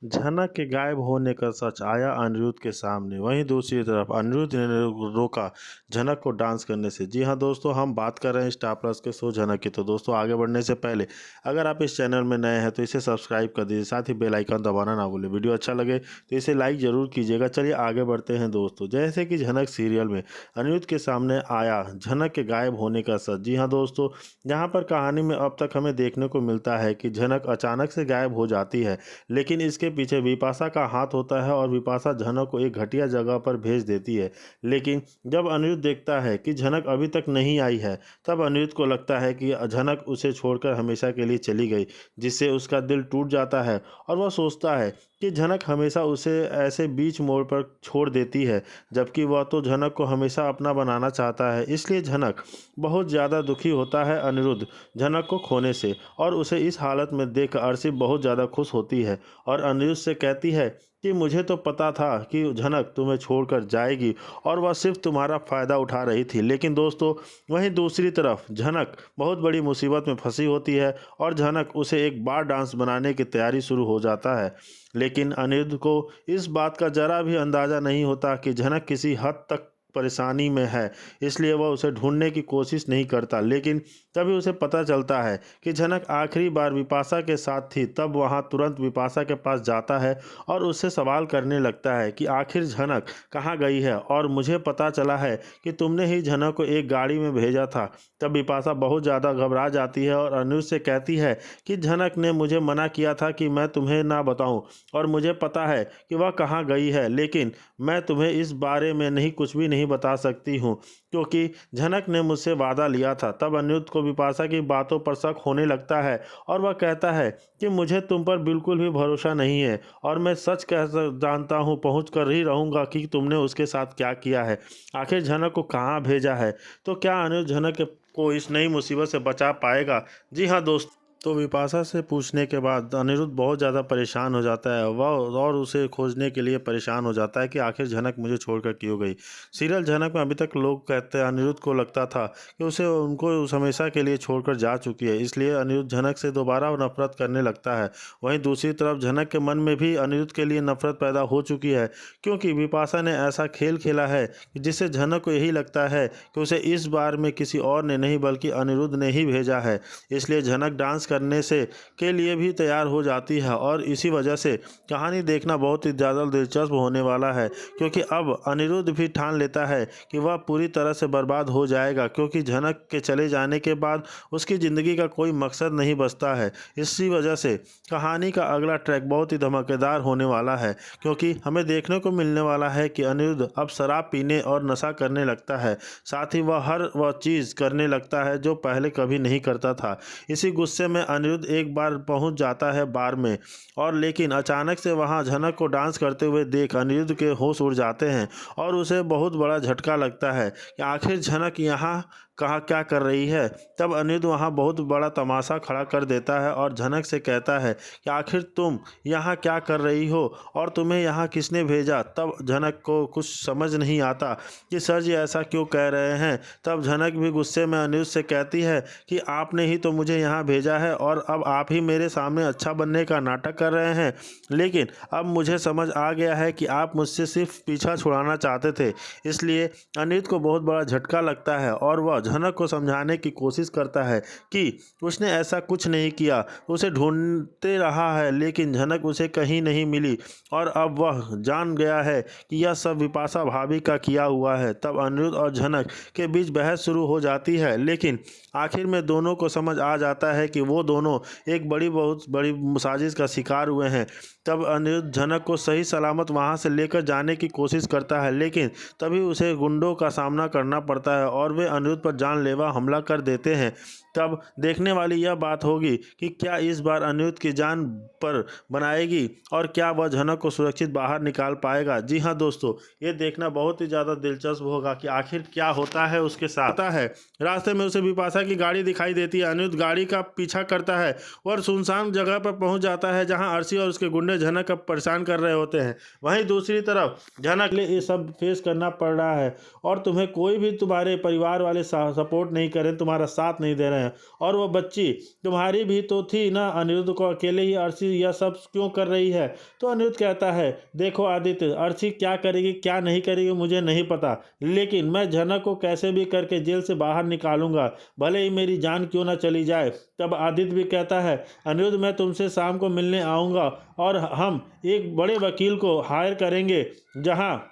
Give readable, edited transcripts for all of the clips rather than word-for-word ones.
झनक के गायब होने का सच आया अनिरुद्ध के सामने। वहीं दूसरी तरफ अनिरुद्ध ने रोका झनक को डांस करने से। जी हाँ दोस्तों, हम बात कर रहे हैं स्टार प्लस के शो झनक की। तो दोस्तों, आगे बढ़ने से पहले अगर आप इस चैनल में नए हैं तो इसे सब्सक्राइब कर दीजिए, साथ ही बेल आइकन दबाना ना भूलें। वीडियो अच्छा लगे तो इसे लाइक ज़रूर कीजिएगा। चलिए आगे बढ़ते हैं दोस्तों। जैसे कि झनक सीरियल में अनिरुद्ध के सामने आया झनक के गायब होने का सच। जी हाँ दोस्तों, यहाँ पर कहानी में अब तक हमें देखने को मिलता है कि झनक अचानक से गायब हो जाती है, लेकिन इसके पीछे विपाशा का हाथ होता है और विपाशा झनक को एक घटिया जगह पर भेज देती है। लेकिन जब अनिरुद्ध देखता है कि झनक अभी तक नहीं आई है, तब अनिरुद्ध को लगता है कि झनक उसे छोड़कर हमेशा के लिए चली गई, जिससे उसका दिल टूट जाता है और वह सोचता है कि झनक हमेशा उसे ऐसे बीच मोड़ पर छोड़ देती है, जबकि वह तो झनक को हमेशा अपना बनाना चाहता है। इसलिए झनक बहुत ज़्यादा दुखी होता है अनिरुद्ध झनक को खोने से, और उसे इस हालत में देख अर्शी बहुत ज़्यादा खुश होती है और अनिरुद्ध से कहती है कि मुझे तो पता था कि झनक तुम्हें छोड़कर जाएगी और वह सिर्फ तुम्हारा फ़ायदा उठा रही थी। लेकिन दोस्तों, वहीं दूसरी तरफ झनक बहुत बड़ी मुसीबत में फंसी होती है और झनक उसे एक बार डांस बनाने की तैयारी शुरू हो जाता है। लेकिन अनिरुद्ध को इस बात का ज़रा भी अंदाज़ा नहीं होता कि झनक किसी हद तक परेशानी में है, इसलिए वह उसे ढूंढने की कोशिश नहीं करता। लेकिन तभी उसे पता चलता है कि झनक आखिरी बार विपाशा के साथ थी। तब वहाँ तुरंत विपाशा के पास जाता है और उससे सवाल करने लगता है कि आखिर झनक कहाँ गई है, और मुझे पता चला है कि तुमने ही झनक को एक गाड़ी में भेजा था। तब विपाशा बहुत ज़्यादा घबरा जाती है और अनिरुद्ध से कहती है कि झनक ने मुझे मना किया था कि मैं तुम्हें ना बताऊं, और मुझे पता है कि वह कहाँ गई है, लेकिन मैं तुम्हें इस बारे में कुछ भी नहीं बता सकती हूँ, क्योंकि झनक ने मुझसे वादा लिया था। तब अनिरुद्ध को विपाशा की बातों पर शक होने लगता है और वह कहता है कि मुझे तुम पर बिल्कुल भी भरोसा नहीं है, और मैं सच जानता हूँ, पहुँच कर ही रहूँगा कि तुमने उसके साथ क्या किया है, आखिर झनक को कहाँ भेजा है। तो क्या अनिरुद्ध झनक को इस नई मुसीबत से बचा पाएगा? जी हाँ दोस्त, तो विपाशा से पूछने के बाद अनिरुद्ध बहुत ज़्यादा परेशान हो जाता है वह, और उसे खोजने के लिए परेशान हो जाता है कि आखिर झनक मुझे छोड़कर क्यों गई। सीरियल झनक में अभी तक लोग कहते हैं, अनिरुद्ध को लगता था कि उसे उनको उस हमेशा के लिए छोड़कर जा चुकी है, इसलिए अनिरुद्ध झनक से दोबारा नफरत करने लगता है। वहीं दूसरी तरफ झनक के मन में भी अनिरुद्ध के लिए नफरत पैदा हो चुकी है, क्योंकि विपाशा ने ऐसा खेल खेला है जिससे झनक को यही लगता है कि उसे इस बार में किसी और ने नहीं बल्कि अनिरुद्ध ने ही भेजा है। इसलिए झनक डांस करने से के लिए भी तैयार हो जाती है, और इसी वजह से कहानी देखना बहुत ही ज़्यादा दिलचस्प होने वाला है, क्योंकि अब अनिरुद्ध भी ठान लेता है कि वह पूरी तरह से बर्बाद हो जाएगा, क्योंकि झनक के चले जाने के बाद उसकी ज़िंदगी का कोई मकसद नहीं बचता है। इसी वजह से कहानी का अगला ट्रैक बहुत ही धमाकेदार होने वाला है, क्योंकि हमें देखने को मिलने वाला है कि अनिरुद्ध अब शराब पीने और नशा करने लगता है, साथ ही वह वह चीज़ करने लगता है जो पहले कभी नहीं करता था। इसी गुस्से में अनिरुद्ध एक बार पहुंच जाता है बार में, और लेकिन अचानक से वहां झनक को डांस करते हुए देख अनिरुद्ध के होश उड़ जाते हैं और उसे बहुत बड़ा झटका लगता है कि आखिर झनक यहाँ कहाँ क्या कर रही है। तब अनिरुद्ध वहाँ बहुत बड़ा तमाशा खड़ा कर देता है और झनक से कहता है कि आखिर तुम यहाँ क्या कर रही हो और तुम्हें यहाँ किसने भेजा। तब झनक को कुछ समझ नहीं आता कि सर जी ऐसा क्यों कह रहे हैं। तब झनक भी गुस्से में अनिरुद्ध से कहती है कि आपने ही तो मुझे यहाँ भेजा है और अब आप ही मेरे सामने अच्छा बनने का नाटक कर रहे हैं, लेकिन अब मुझे समझ आ गया है कि आप मुझसे सिर्फ पीछा छुड़ाना चाहते थे। इसलिए अनिरुद्ध को बहुत बड़ा झटका लगता है और वह झनक को समझाने की कोशिश करता है कि उसने ऐसा कुछ नहीं किया, उसे ढूंढते रहा है, लेकिन झनक उसे कहीं नहीं मिली और अब वह जान गया है कि यह सब विपाशा भाभी का किया हुआ है। तब अनिरुद्ध और झनक के बीच बहस शुरू हो जाती है, लेकिन आखिर में दोनों को समझ आ जाता है कि वो दोनों एक बहुत बड़ी साजिश का शिकार हुए हैं। तब अनिरुद्ध झनक को सही सलामत वहां से लेकर जाने की कोशिश करता है, लेकिन तभी उसे गुंडों का सामना करना पड़ता है और वे अनिरुद्ध पर जानलेवा हमला कर देते हैं। तब देखने वाली यह बात होगी कि क्या इस बार अनिरुद्ध की जान पर बनाएगी और क्या वह झनक को सुरक्षित बाहर निकाल पाएगा। जी हाँ दोस्तों, ये देखना बहुत ही ज़्यादा दिलचस्प होगा कि आखिर क्या होता है उसके साथ। आता है रास्ते में उसे विपाशा की गाड़ी दिखाई देती है। अनिरुद्ध गाड़ी का पीछा करता है और सुनसान जगह पर पहुंच जाता है जहां अर्शी और उसके गुंडे झनक को परेशान कर रहे होते हैं। वहीं दूसरी तरफ झनक ले ये सब फेस करना पड़ रहा है और तुम्हें कोई भी तुम्हारे परिवार वाले सपोर्ट नहीं कर रहे, तुम्हारा साथ नहीं दे रहे हैं। और वो बच्ची तुम्हारी भी तो थी ना, अनिरुद्ध को अकेले ही अर्शी यह सब क्यों कर रही है? तो अनिरुद्ध कहता है, देखो आदित्य, अर्शी क्या करेगी क्या नहीं करेगी मुझे नहीं पता, लेकिन मैं झनक को कैसे भी करके जेल से बाहर निकालूंगा, भले ही मेरी जान क्यों ना चली जाए। तब आदित्य भी कहता है, अनिरुद्ध मैं तुमसे शाम को मिलने आऊँगा और हम एक बड़े वकील को हायर करेंगे, जहाँ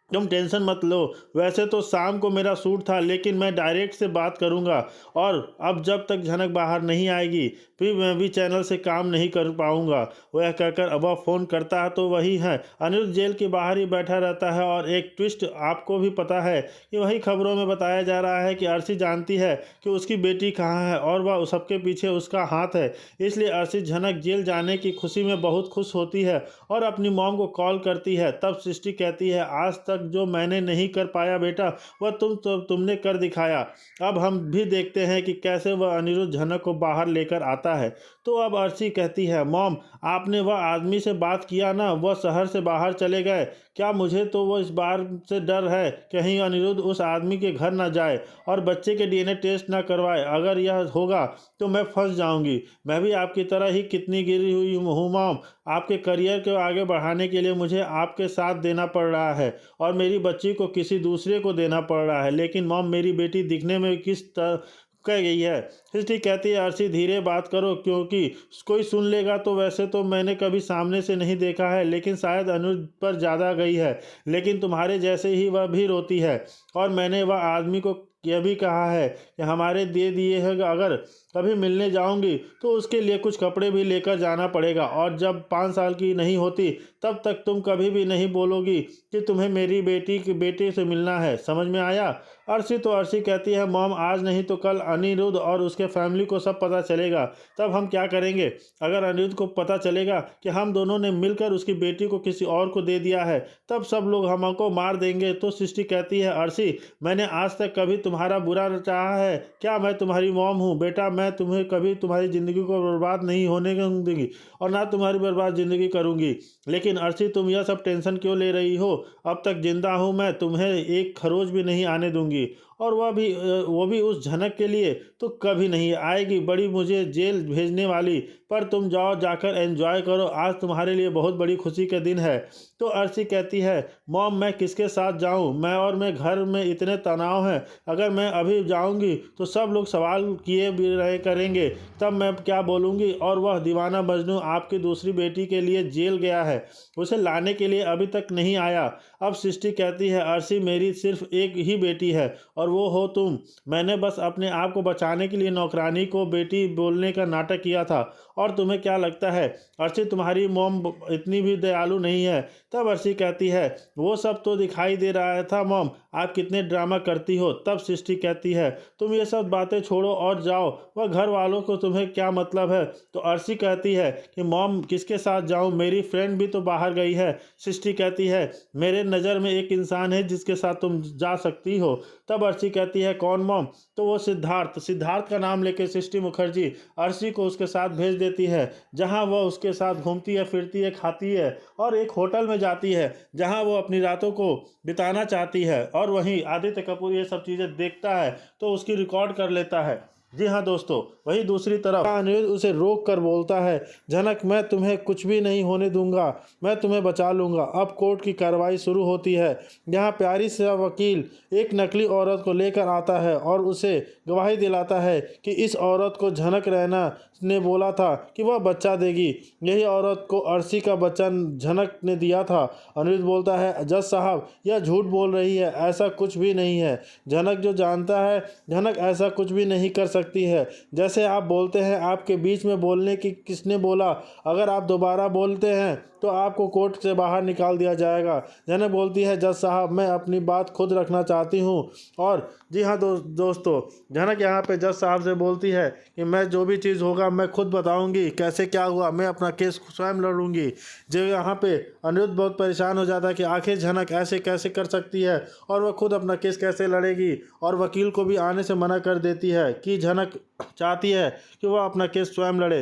तुम टेंशन मत लो। वैसे तो शाम को मेरा शूट था, लेकिन मैं डायरेक्ट से बात करूंगा, और अब जब तक झनक बाहर नहीं आएगी फिर मैं भी चैनल से काम नहीं कर पाऊंगा। वह कहकर अब फ़ोन करता है तो वही है, अनिरुद्ध जेल के बाहर ही बैठा रहता है। और एक ट्विस्ट आपको भी पता है कि वही खबरों में बताया जा रहा है कि अर्शी जानती है कि उसकी बेटी कहाँ है और वह सबके पीछे उसका हाथ है। इसलिए अर्शी झनक जेल जाने की खुशी में बहुत खुश होती है और अपनी मॉम को कॉल करती है। तब सृष्टि कहती है, आज तक जो मैंने नहीं कर पाया बेटा, वह तुमने कर दिखाया। अब हम भी देखते हैं कि कैसे वह अनिरुद्ध झनक को बाहर लेकर आता है। तो अब अर्शी कहती है, मॉम आपने वह आदमी से बात किया ना, वह शहर से बाहर चले गए क्या? मुझे तो वो इस बार से डर है कहीं अनिरुद्ध उस आदमी के घर ना जाए और बच्चे के डीएनए टेस्ट ना करवाए। अगर यह होगा तो मैं फंस जाऊंगी। मैं भी आपकी तरह ही कितनी गिरी हुई हूँ मॉम। आपके करियर को आगे बढ़ाने के लिए मुझे आपके साथ देना पड़ रहा है और मेरी बच्ची को किसी दूसरे को देना पड़ रहा है। लेकिन मॉम मेरी बेटी दिखने में किस तरह कह गई है? सृष्टि कहती है, अर्शी धीरे बात करो, क्योंकि कोई सुन लेगा तो। वैसे तो मैंने कभी सामने से नहीं देखा है, लेकिन शायद अनुज पर ज़्यादा गई है, लेकिन तुम्हारे जैसे ही वह भी रोती है। और मैंने वह आदमी को यह भी कहा है कि हमारे दे दिए हैं, अगर कभी मिलने जाऊंगी तो उसके लिए कुछ कपड़े भी लेकर जाना पड़ेगा, और जब 5 साल की नहीं होती तब तक तुम कभी भी नहीं बोलोगी कि तुम्हें मेरी बेटी से मिलना है। समझ में आया? अर्शी कहती है, मॉम आज नहीं तो कल अनिरुद्ध और उसके फैमिली को सब पता चलेगा, तब हम क्या करेंगे? अगर अनिरुद्ध को पता चलेगा कि हम दोनों ने मिलकर उसकी बेटी को किसी और को दे दिया है, तब सब लोग हमको मार देंगे। तो सृष्टि कहती है, अर्शी मैंने आज तक कभी तुम्हारा बुरा चाहा है क्या? मैं तुम्हारी मॉम हूँ बेटा, मैं तुम्हें कभी तुम्हारी ज़िंदगी को बर्बाद नहीं होने दूंगी और ना तुम्हारी बर्बाद ज़िंदगी करूँगी। लेकिन अर्शी तुम यह सब टेंशन क्यों ले रही हो? अब तक जिंदा हूँ मैं, तुम्हें एक खरोच भी नहीं आने दूंगी, और वो भी उस झनक के लिए तो कभी नहीं आएगी बड़ी मुझे जेल भेजने वाली। पर तुम जाओ, जाकर एंजॉय करो, आज तुम्हारे लिए बहुत बड़ी खुशी का दिन है। तो अर्शी कहती है, मॉम मैं किसके साथ जाऊं? मैं घर में इतने तनाव हैं, अगर मैं अभी जाऊंगी तो सब लोग सवाल किए भी रहे करेंगे, तब मैं क्या बोलूँगी? और वह दीवाना मजनू आपकी दूसरी बेटी के लिए जेल गया है, उसे लाने के लिए अभी तक नहीं आया। अब सृष्टि कहती है, अर्शी मेरी सिर्फ एक ही बेटी है और वो हो तुम। मैंने बस अपने आप को बचाने के लिए नौकरानी को बेटी बोलने का नाटक किया था, और तुम्हें क्या लगता है अर्शी तुम्हारी मॉम इतनी भी दयालु नहीं है? तब अर्शी कहती है, वो सब तो दिखाई दे रहा था मॉम, आप कितने ड्रामा करती हो। तब सृष्टि कहती है, तुम ये सब बातें छोड़ो और जाओ, वह घर वालों को तुम्हें क्या मतलब है? तो अर्शी कहती है कि मॉम किसके साथ जाऊं, मेरी फ्रेंड भी तो बाहर गई है। सृष्टि कहती है, मेरे नज़र में एक इंसान है जिसके साथ तुम जा सकती हो। तब अर्शी कहती है, कौन मॉम? तो वो सिद्धार्थ का नाम लेके सृष्टि मुखर्जी अर्शी को उसके साथ भेज देती है, जहां वह उसके साथ घूमती है, फिरती है, खाती है और एक होटल में जाती है जहां वो अपनी रातों को बिताना चाहती है। और वहीं आदित्य कपूर ये सब चीज़ें देखता है तो उसकी रिकॉर्ड कर लेता है। जी हाँ दोस्तों, वही दूसरी तरफ अनिरुद्ध उसे रोक कर बोलता है, झनक मैं तुम्हें कुछ भी नहीं होने दूंगा, मैं तुम्हें बचा लूंगा। अब कोर्ट की कार्रवाई शुरू होती है, जहाँ प्यारी सा वकील एक नकली औरत को लेकर आता है और उसे गवाही दिलाता है कि इस औरत को झनक रैना ने बोला था कि वह बच्चा देगी। यही औरत को अर्शी का बच्चा झनक ने दिया था। अनिरुद्ध बोलता है, जज साहब यह झूठ बोल रही है, ऐसा कुछ भी नहीं है। झनक जो जानता है, झनक ऐसा कुछ भी नहीं कर सकती है। जैसे आप बोलते हैं, आपके बीच में बोलने की किसने बोला? अगर आप दोबारा बोलते हैं तो आपको कोर्ट से बाहर निकाल दिया जाएगा। झनक बोलती है, जज साहब मैं अपनी बात खुद रखना चाहती हूँ। और जी हाँ दोस्तों, झनक यहाँ पे जज साहब से बोलती है कि मैं जो भी चीज़ होगा मैं खुद बताऊंगी, कैसे क्या हुआ, मैं अपना केस स्वयं लड़ूंगी। जो यहाँ पे अनिरुद्ध बहुत परेशान हो जाता है कि आखिर झनक ऐसे कैसे कर सकती है और वह खुद अपना केस कैसे लड़ेगी, और वकील को भी आने से मना कर देती है कि झनक चाहती है कि वह अपना केस स्वयं लड़े।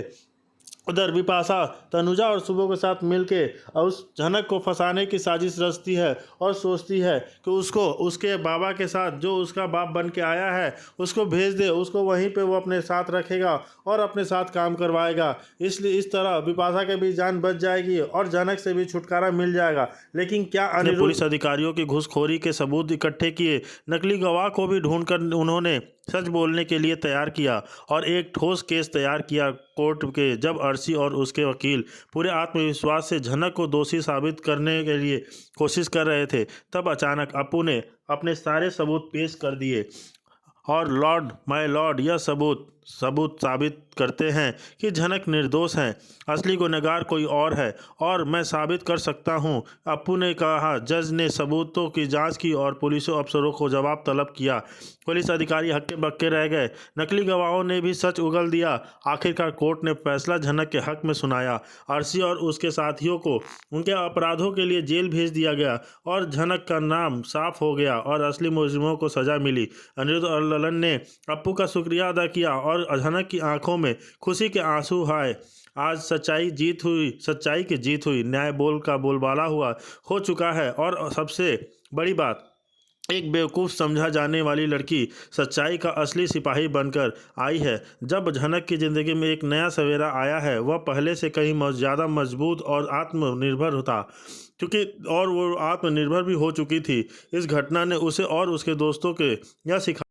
उधर बिपाशा तनुजा और शुभो के साथ मिलके और उस झनक को फंसाने की साजिश रचती है और सोचती है कि उसको उसके बाबा के साथ, जो उसका बाप बन के आया है, उसको भेज दे। उसको वहीं पे वो अपने साथ रखेगा और अपने साथ काम करवाएगा। इसलिए इस तरह बिपाशा के भी जान बच जाएगी और झनक से भी छुटकारा मिल जाएगा। लेकिन क्या अनिरुद्ध पुलिस अधिकारियों की घूसखोरी के सबूत इकट्ठे किए, नकली गवाह को भी ढूंढकर उन्होंने सच बोलने के लिए तैयार किया और एक ठोस केस तैयार किया कोर्ट के। जब अर्शी और उसके वकील पूरे आत्मविश्वास से झनक को दोषी साबित करने के लिए कोशिश कर रहे थे, तब अचानक अप्पू ने अपने सारे सबूत पेश कर दिए। और लॉर्ड माय लॉर्ड, यह सबूत साबित करते हैं कि झनक निर्दोष हैं। असली गुनहगार कोई और है और मैं साबित कर सकता हूं, अप्पू ने कहा। जज ने सबूतों की जांच की और पुलिस अफसरों को जवाब तलब किया। पुलिस अधिकारी हक्के बक्के रह गए। नकली गवाहों ने भी सच उगल दिया। आखिरकार कोर्ट ने फैसला झनक के हक में सुनाया। अर्शी और उसके साथियों को उनके अपराधों के लिए जेल भेज दिया गया और झनक का नाम साफ हो गया और असली मुजरिमों को सजा मिली। अनिरुद्ध और ललन ने अप्पू का शुक्रिया अदा किया और झनक की आंखों में खुशी के आंसू आए। आज सच्चाई की जीत हुई। न्याय का बोलबाला हो चुका है और सबसे बड़ी बात, एक बेवकूफ़ समझा जाने वाली लड़की सच्चाई का असली सिपाही बनकर आई है। जब झनक की ज़िंदगी में एक नया सवेरा आया है, वह पहले से कहीं ज़्यादा मजबूत और आत्मनिर्भर था, वो आत्मनिर्भर भी हो चुकी थी। इस घटना ने उसे और उसके दोस्तों के यह सिखा